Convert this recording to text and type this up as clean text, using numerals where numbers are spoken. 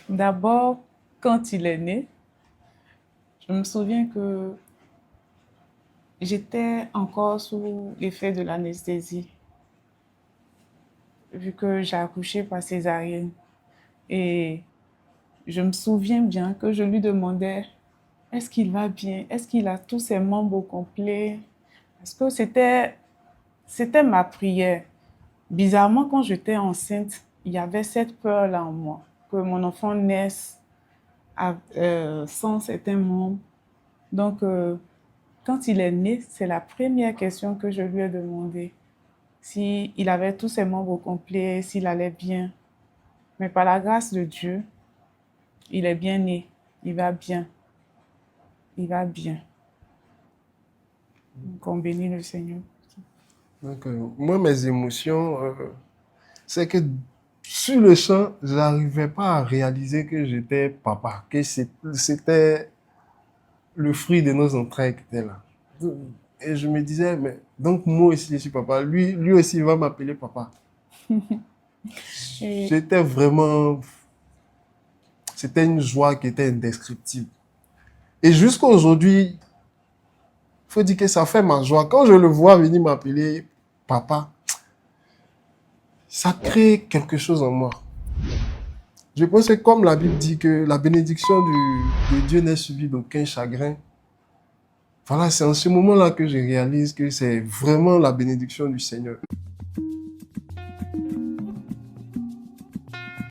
D'abord, quand il est né, je me souviens que j'étais encore sous l'effet de l'anesthésie, vu que j'ai accouché par césarienne. Et je me souviens bien que je lui demandais, est-ce qu'il va bien? Est-ce qu'il a tous ses membres au complet? Parce que c'était ma prière. Bizarrement, quand j'étais enceinte, il y avait cette peur-là en moi, que mon enfant naisse sans certains membres. Donc, quand il est né, c'est la première question que je lui ai demandé. S'il avait tous ses membres au complet, s'il allait bien. Mais par la grâce de Dieu, il est bien né. Il va bien. Il va bien. Donc, on bénit le Seigneur. Donc, moi, mes émotions, c'est que sur le champ, je n'arrivais pas à réaliser que j'étais papa, que c'était le fruit de nos entrailles qui était là. Et je me disais, mais donc moi aussi je suis papa, lui aussi il va m'appeler papa. Et J'étais vraiment, c'était une joie qui était indescriptible. Et jusqu'à aujourd'hui, il faut dire que ça fait ma joie. Quand je le vois venir m'appeler papa, ça crée quelque chose en moi. Je pense que comme la Bible dit que la bénédiction de Dieu n'est suivie d'aucun chagrin, voilà, c'est en ce moment-là que je réalise que c'est vraiment la bénédiction du Seigneur.